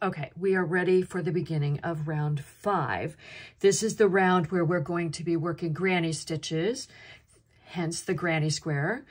Okay, we are ready for the beginning of round 5. This is the round where we're going to be working granny stitches, hence the granny square.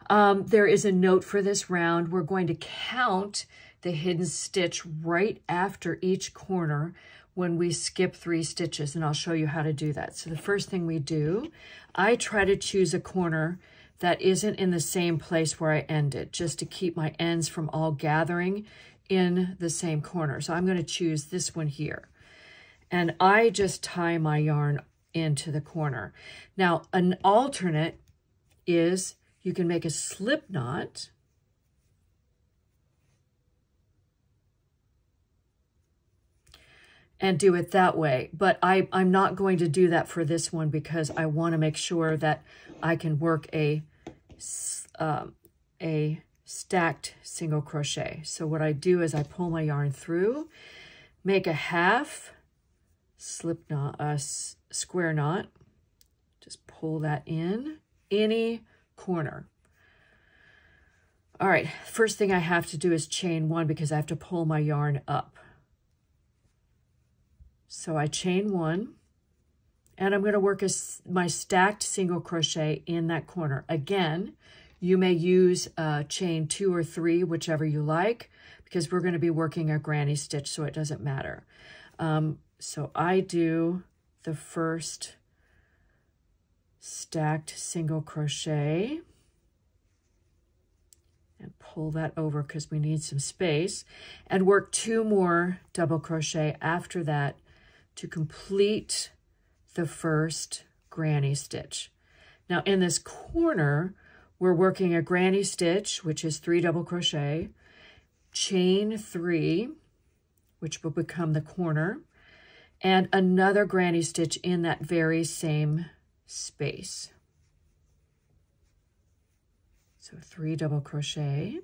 There is a note for this round. We're going to count the hidden stitch right after each corner when we skip 3 stitches, and I'll show you how to do that. So the first thing we do, I try to choose a corner that isn't in the same place where I ended, just to keep my ends from all gathering in the same corner. So I'm going to choose this one here. And I just tie my yarn into the corner. Now, an alternate is you can make a slip knot. And do it that way. But I'm not going to do that for this one because I want to make sure that I can work a stacked single crochet. So what I do is I pull my yarn through, make a half slip knot, square knot, just pull that in any corner. All right, first thing I have to do is chain 1 because I have to pull my yarn up. So I chain 1, and I'm going to work my stacked single crochet in that corner. Again, you may use chain 2 or 3, whichever you like, because we're going to be working a granny stitch, so it doesn't matter. So I do the first stacked single crochet and pull that over because we need some space, and work 2 more double crochet after that to complete the first granny stitch. Now in this corner, we're working a granny stitch, which is 3 double crochet, chain 3, which will become the corner, and another granny stitch in that very same space. So 3 double crochet.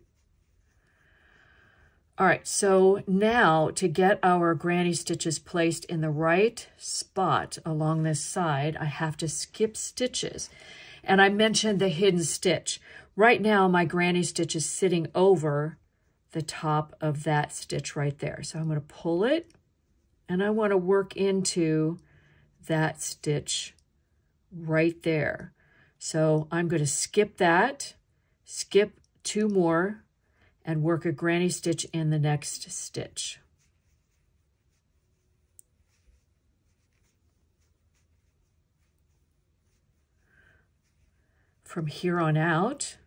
All right, so now to get our granny stitches placed in the right spot along this side, I have to skip stitches. And I mentioned the hidden stitch. Right now, my granny stitch is sitting over the top of that stitch right there. So I'm going to pull it, and I want to work into that stitch right there. So I'm going to skip that, skip 2 more, and work a granny stitch in the next stitch. From here on out,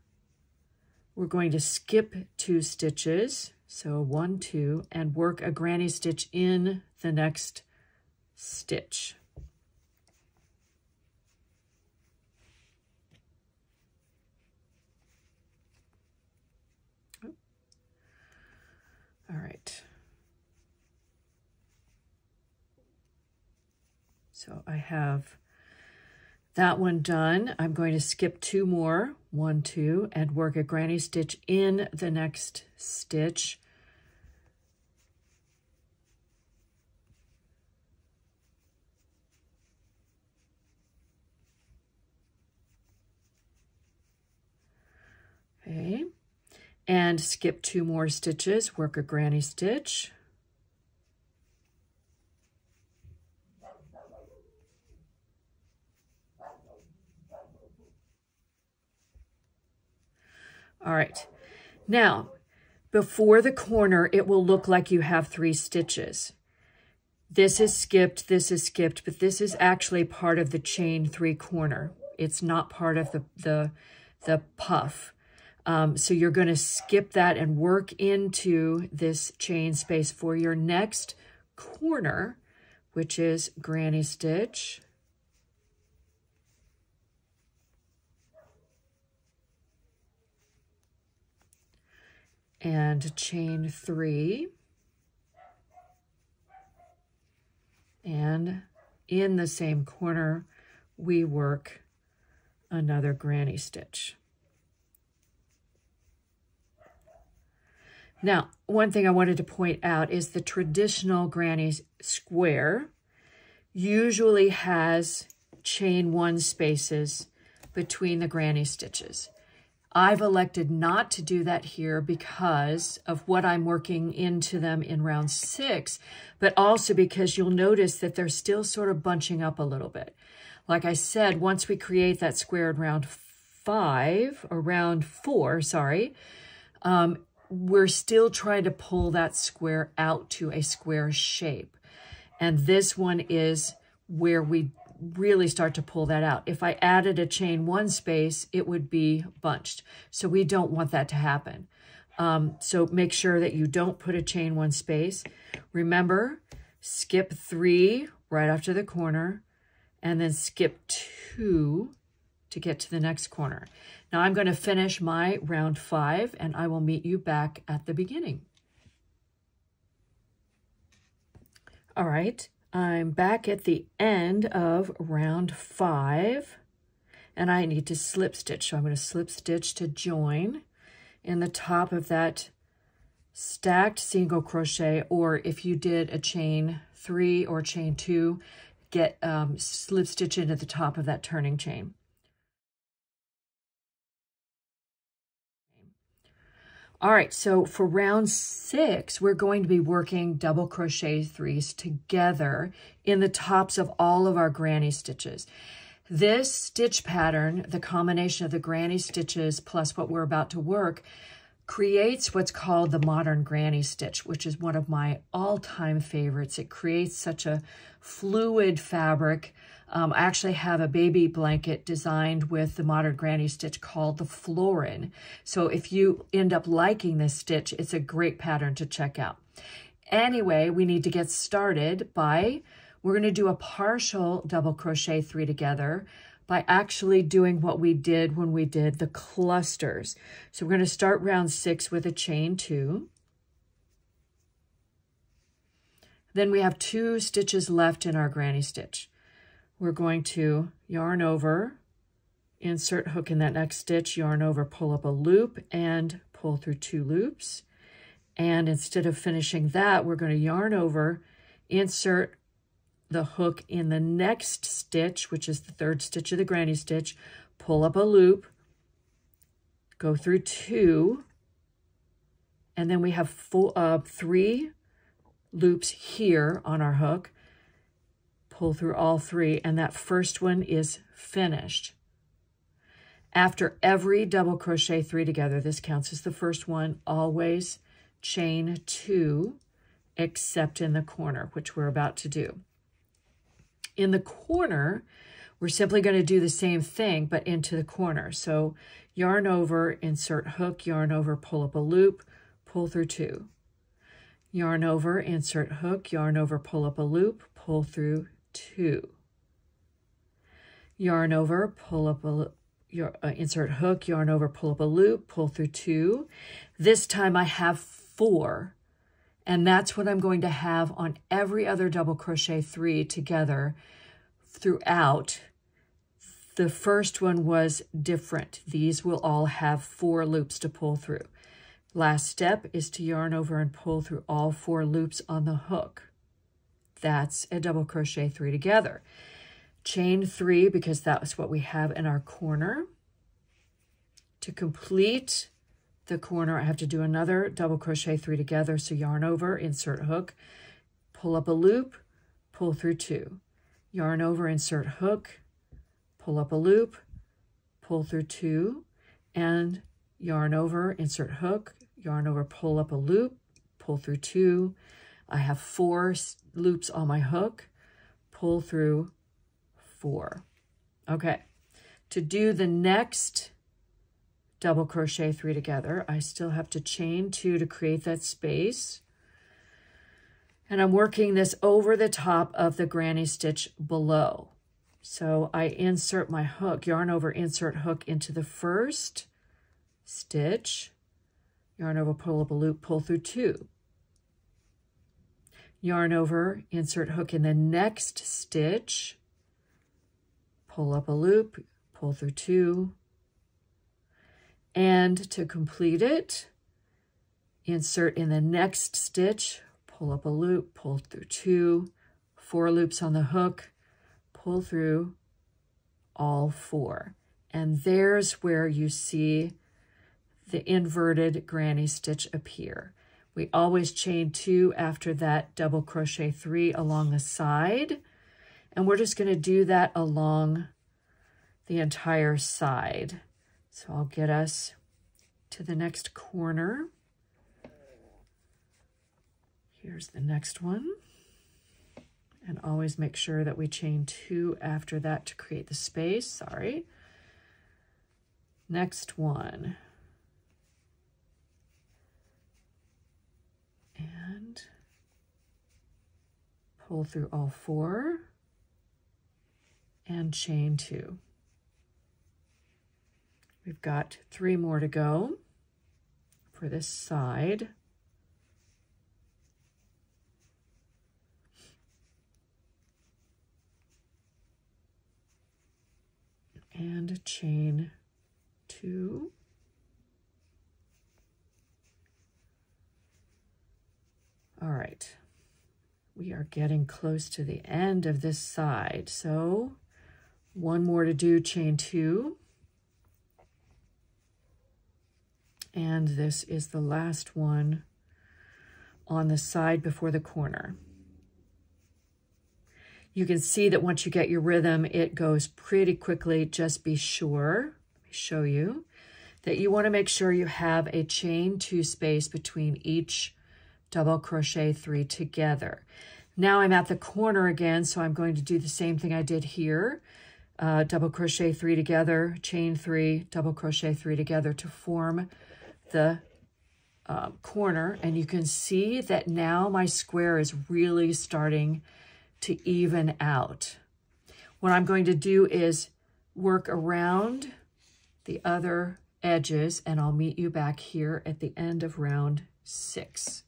we're going to skip 2 stitches, so 1, 2, and work a granny stitch in the next stitch. All right. So I have that one done. I'm going to skip 2 more, 1, 2, and work a granny stitch in the next stitch. Okay. And skip 2 more stitches, work a granny stitch. All right, now before the corner, it will look like you have 3 stitches. This is skipped, but this is actually part of the chain 3 corner. It's not part of the puff. So you're going to skip that and work into this chain space for your next corner, which is granny stitch. And chain 3. And in the same corner, we work another granny stitch. Now, one thing I wanted to point out is the traditional granny square usually has chain 1 spaces between the granny stitches. I've elected not to do that here because of what I'm working into them in round 6, but also because you'll notice that they're still sort of bunching up a little bit. Like I said, once we create that square in round 5, or round 4, sorry, we're still trying to pull that square out to a square shape. And this one is where we really start to pull that out. If I added a chain 1 space, it would be bunched. So we don't want that to happen. So make sure that you don't put a chain 1 space. Remember, skip 3 right after the corner, and then skip 2 to get to the next corner. Now I'm going to finish my round 5, and I will meet you back at the beginning. All right, I'm back at the end of round 5, and I need to slip stitch. So I'm going to slip stitch to join in the top of that stacked single crochet, or if you did a chain 3 or chain 2, get slip stitch into the top of that turning chain. All right, so for round 6, we're going to be working double crochet 3s together in the tops of all of our granny stitches. This stitch pattern, the combination of the granny stitches plus what we're about to work, creates what's called the modern granny stitch, which is one of my all-time favorites. It creates such a fluid fabric. I actually have a baby blanket designed with the modern granny stitch called the Florin. So if you end up liking this stitch, it's a great pattern to check out. Anyway, we need to get started by, we're going to do a partial double crochet 3 together by actually doing what we did when we did the clusters. So we're going to start round 6 with a chain 2. Then we have 2 stitches left in our granny stitch. We're going to yarn over, insert hook in that next stitch, yarn over, pull up a loop, and pull through 2 loops. And instead of finishing that, we're going to yarn over, insert the hook in the next stitch, which is the 3rd stitch of the granny stitch, pull up a loop, go through 2, and then we have 3 loops here on our hook. Pull through all 3, and that first one is finished. After every double crochet 3 together, this counts as the first one, always chain 2, except in the corner, which we're about to do. In the corner, we're simply going to do the same thing, but into the corner. So yarn over, insert hook, yarn over, pull up a loop, pull through 2. Yarn over, insert hook, yarn over, pull up a loop, pull through 2. Yarn over, pull up a insert hook, yarn over, pull up a loop, pull through 2. This time I have 4, and that's what I'm going to have on every other double crochet 3 together throughout. The first one was different. These will all have 4 loops to pull through. Last step is to yarn over and pull through all 4 loops on the hook. That's a double crochet 3 together. Chain 3, because that was what we have in our corner. To complete the corner, I have to do another double crochet 3 together. So yarn over, insert hook, pull up a loop, pull through 2. Yarn over, insert hook, pull up a loop, pull through 2, and yarn over, insert hook, yarn over, pull up a loop, pull through 2. I have 4 loops on my hook, pull through 4. Okay, to do the next double crochet 3 together, I still have to chain 2 to create that space. And I'm working this over the top of the granny stitch below. So I insert my hook, yarn over, insert hook into the first stitch, yarn over, pull up a loop, pull through 2. Yarn over, insert hook in the next stitch, pull up a loop, pull through 2. And to complete it, insert in the next stitch, pull up a loop, pull through 2, 4 loops on the hook, pull through all 4. And there's where you see the inverted granny stitch appear. We always chain 2 after that double crochet 3 along the side, and we're just going to do that along the entire side. So I'll get us to the next corner. Here's the next one. And always make sure that we chain 2 after that to create the space. Sorry. Next one. And pull through all 4 and chain 2. We've got 3 more to go for this side. And chain 2. All right, we are getting close to the end of this side. So 1 more to do, chain 2. And this is the last one on the side before the corner. You can see that once you get your rhythm, it goes pretty quickly. Just be sure, let me show you, that you want to make sure you have a chain 2 space between each double crochet 3 together. Now I'm at the corner again, so I'm going to do the same thing I did here. Double crochet 3 together, chain 3, double crochet 3 together to form the corner. And you can see that now my square is really starting to even out. What I'm going to do is work around the other edges, and I'll meet you back here at the end of round 6.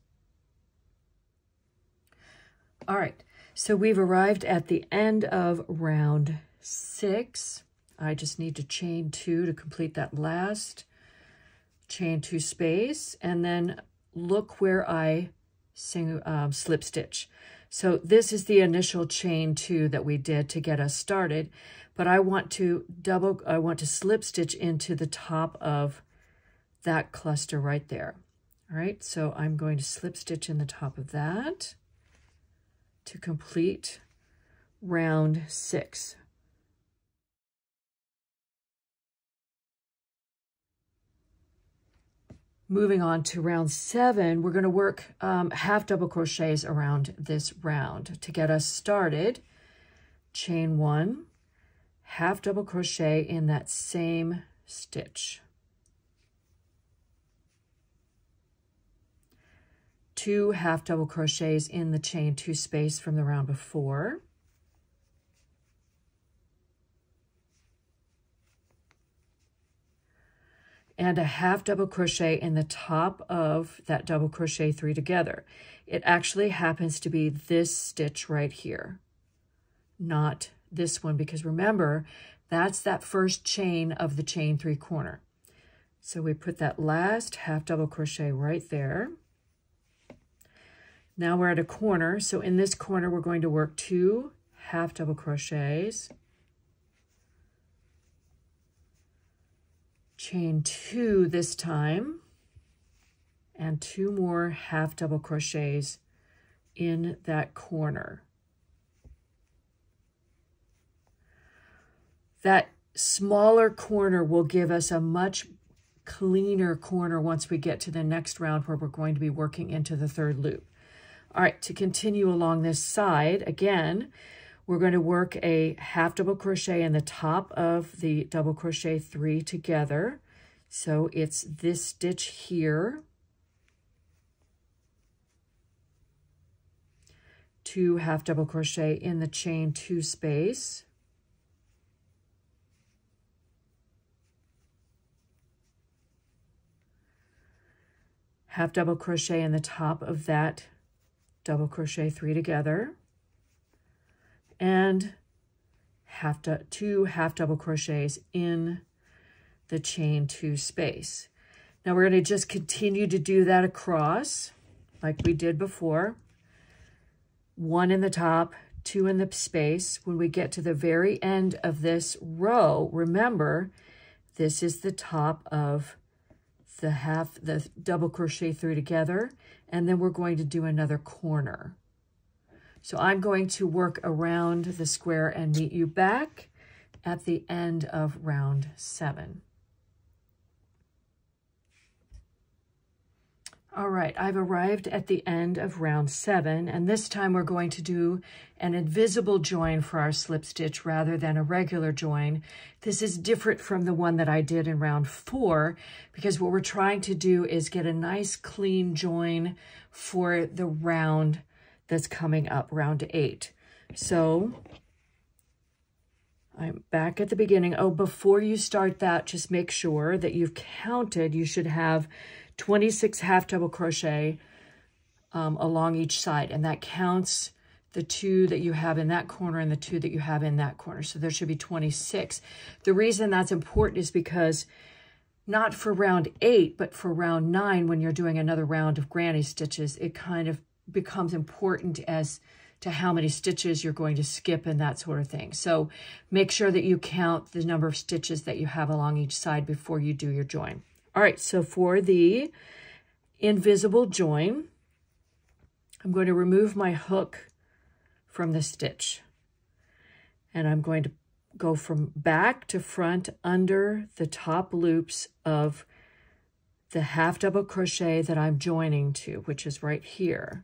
All right, so we've arrived at the end of round 6. I just need to chain 2 to complete that last chain 2 space, and then look where I slip stitch. So this is the initial chain 2 that we did to get us started, but I want to slip stitch into the top of that cluster right there. All right, so I'm going to slip stitch in the top of that to complete round 6. Moving on to round 7, we're going to work half double crochets around this round. To get us started, chain 1, half double crochet in that same stitch. 2 half double crochets in the chain 2 space from the round before. And a half double crochet in the top of that double crochet 3 together. It actually happens to be this stitch right here, not this one, because remember, that's that first chain of the chain 3 corner. So we put that last half double crochet right there. Now we're at a corner, so in this corner we're going to work 2 half double crochets, chain 2 this time, and 2 more half double crochets in that corner. That smaller corner will give us a much cleaner corner once we get to the next round where we're going to be working into the 3rd loop. All right, to continue along this side, again, we're going to work a half double crochet in the top of the double crochet 3 together. So it's this stitch here, 2 half double crochet in the chain 2 space, half double crochet in the top of that double crochet 3 together, and 2 half double crochets in the chain 2 space. Now we're going to just continue to do that across like we did before. 1 in the top, 2 in the space. When we get to the very end of this row, remember, this is the top of the double crochet through together, and then we're going to do another corner. So I'm going to work around the square and meet you back at the end of round 7. All right, I've arrived at the end of round 7, and this time we're going to do an invisible join for our slip stitch rather than a regular join. This is different from the one that I did in round 4, because what we're trying to do is get a nice clean join for the round that's coming up, round 8. So I'm back at the beginning. Oh, before you start that, just make sure that you've counted. You should have 26 half double crochet along each side, and that counts the 2 that you have in that corner and the 2 that you have in that corner. So there should be 26. The reason that's important is because not for round 8, but for round 9, when you're doing another round of granny stitches, it kind of becomes important as to how many stitches you're going to skip and that sort of thing. So make sure that you count the number of stitches that you have along each side before you do your join. All right, so for the invisible join, I'm going to remove my hook from the stitch, and I'm going to go from back to front under the top loops of the half double crochet that I'm joining to, which is right here.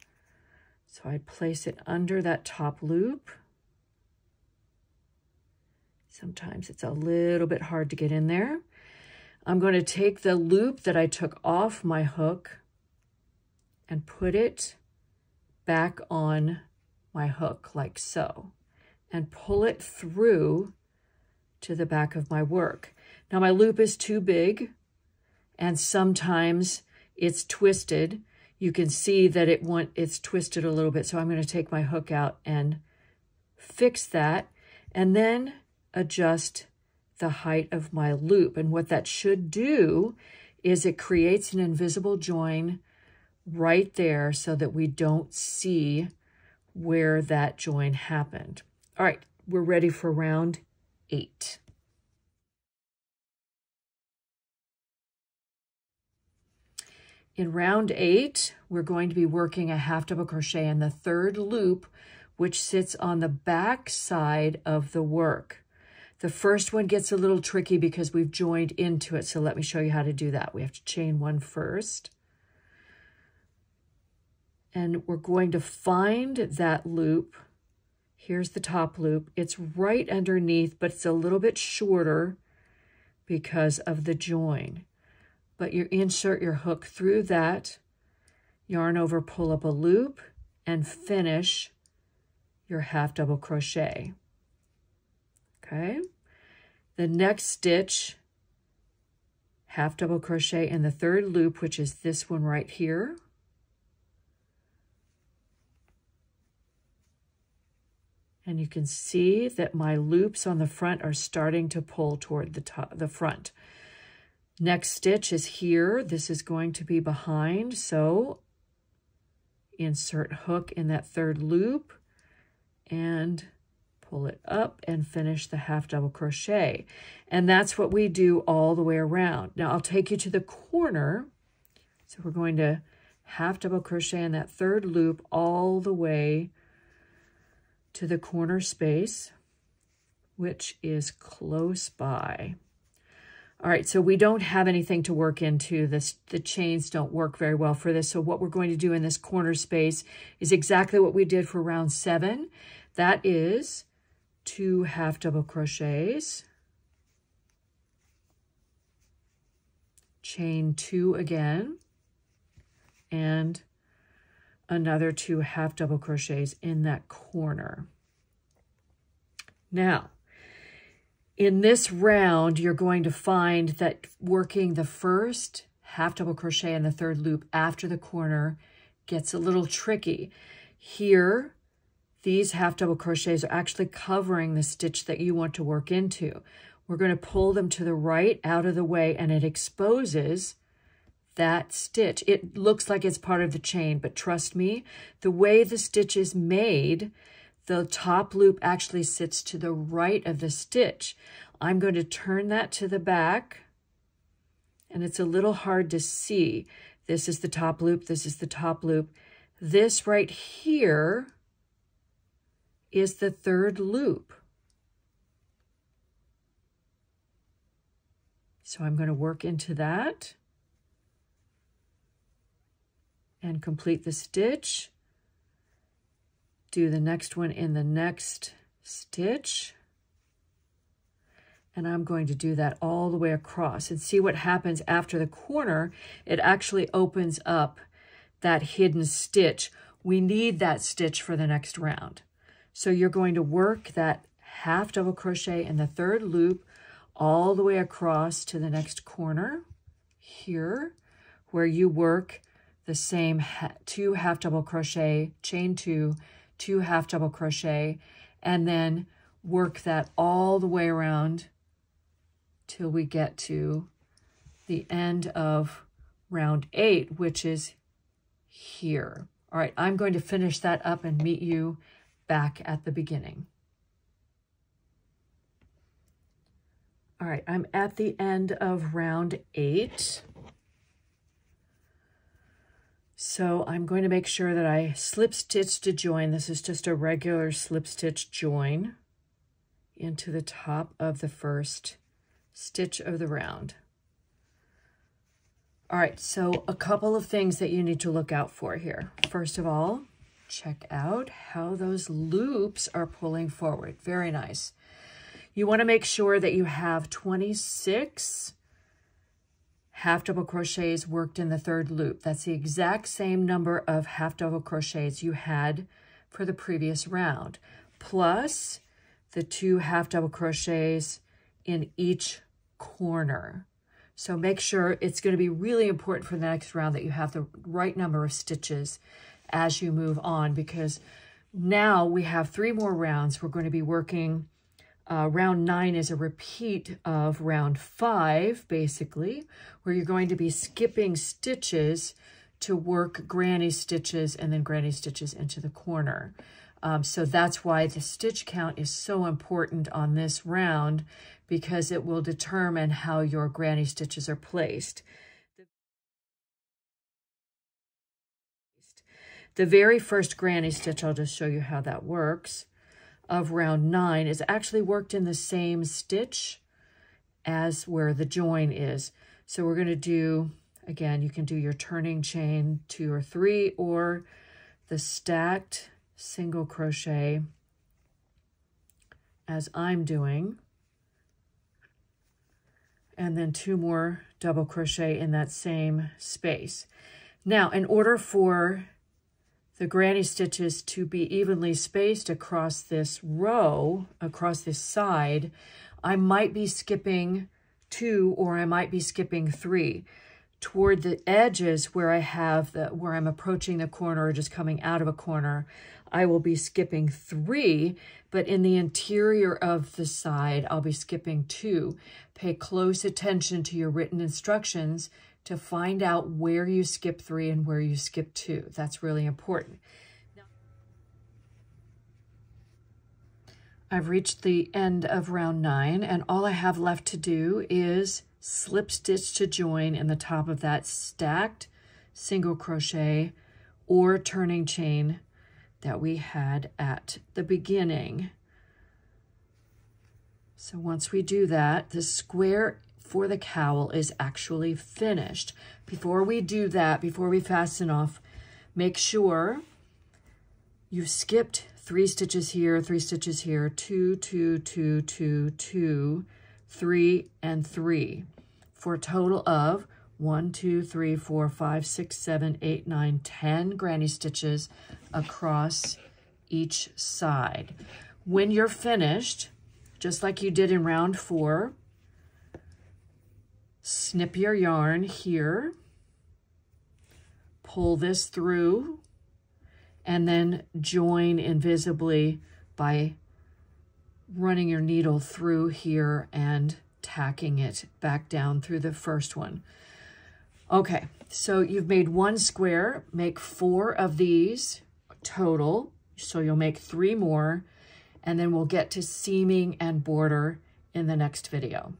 So I place it under that top loop. Sometimes it's a little bit hard to get in there. I'm going to take the loop that I took off my hook and put it back on my hook like so, and pull it through to the back of my work. Now my loop is too big, and sometimes it's twisted. You can see that it's twisted a little bit, so I'm going to take my hook out and fix that, and then adjust the height of my loop. And what that should do is it creates an invisible join right there so that we don't see where that join happened. All right, we're ready for round 8. In round 8, we're going to be working a half double crochet in the 3rd loop, which sits on the back side of the work. The first one gets a little tricky because we've joined into it, so let me show you how to do that. We have to chain 1 first. And we're going to find that loop. Here's the top loop. It's right underneath, but it's a little bit shorter because of the join. But you insert your hook through that, yarn over, pull up a loop, and finish your half double crochet. Okay, the next stitch, half double crochet in the 3rd loop, which is this one right here. And you can see that my loops on the front are starting to pull toward the front. Next stitch is here. This is going to be behind, so insert hook in that 3rd loop and pull it up and finish the half double crochet. And that's what we do all the way around. Now I'll take you to the corner. So we're going to half double crochet in that 3rd loop all the way to the corner space, which is close by. All right, so we don't have anything to work into this. The chains don't work very well for this. So what we're going to do in this corner space is exactly what we did for round 7. That is 2 half double crochets, chain 2 again, and another 2 half double crochets in that corner. Now, in this round, you're going to find that working the first half double crochet in the 3rd loop after the corner gets a little tricky. Here, these half double crochets are actually covering the stitch that you want to work into. We're going to pull them to the right out of the way, and it exposes that stitch. It looks like it's part of the chain, but trust me, the way the stitch is made, the top loop actually sits to the right of the stitch. I'm going to turn that to the back and it's a little hard to see. This is the top loop, this is the top loop. This right here is the third loop. So I'm going to work into that and complete the stitch. Do the next one in the next stitch. And I'm going to do that all the way across and see what happens after the corner. It actually opens up that hidden stitch. We need that stitch for the next round. So you're going to work that half double crochet in the third loop all the way across to the next corner here, where you work the same 2 half double crochet, chain 2, 2 half double crochet, and then work that all the way around till we get to the end of round 8, which is here. All right, I'm going to finish that up and meet you back at the beginning. All right, I'm at the end of round 8. So I'm going to make sure that I slip stitch to join. This is just a regular slip stitch join into the top of the first stitch of the round. All right, so a couple of things that you need to look out for here. First of all, check out how those loops are pulling forward. Very nice. You want to make sure that you have 26 half double crochets worked in the third loop. That's the exact same number of half double crochets you had for the previous round, plus the 2 half double crochets in each corner. So make sure, it's going to be really important for the next round that you have the right number of stitches as you move on, because now we have 3 more rounds. We're going to be working, round 9 is a repeat of round 5, basically, where you're going to be skipping stitches to work granny stitches and then granny stitches into the corner. So that's why the stitch count is so important on this round, because it will determine how your granny stitches are placed. The very first granny stitch, I'll just show you how that works, of round 9 is actually worked in the same stitch as where the join is. So we're going to do, again, you can do your turning chain 2 or 3 or the stacked single crochet as I'm doing, and then 2 more double crochet in that same space. Now, in order for the granny stitches to be evenly spaced across this row, across this side, I might be skipping 2 or I might be skipping 3. Toward the edges where I have where I'm approaching the corner or just coming out of a corner, I will be skipping 3, but in the interior of the side, I'll be skipping 2. Pay close attention to your written instructions to find out where you skip 3 and where you skip 2. That's really important. Now, I've reached the end of round 9, and all I have left to do is slip stitch to join in the top of that stacked single crochet or turning chain that we had at the beginning. So once we do that, the square for the cowl is actually finished. Before we do that, before we fasten off, make sure you've skipped 3 stitches here, 3 stitches here, 2, 2, 2, 2, 2, 3, and 3, for a total of 1, 2, 3, 4, 5, 6, 7, 8, 9, 10 granny stitches across each side. When you're finished, just like you did in round 4, snip your yarn here, pull this through, and then join invisibly by running your needle through here and tacking it back down through the first one. Okay, so you've made 1 square, make 4 of these total, so you'll make 3 more, and then we'll get to seaming and border in the next video.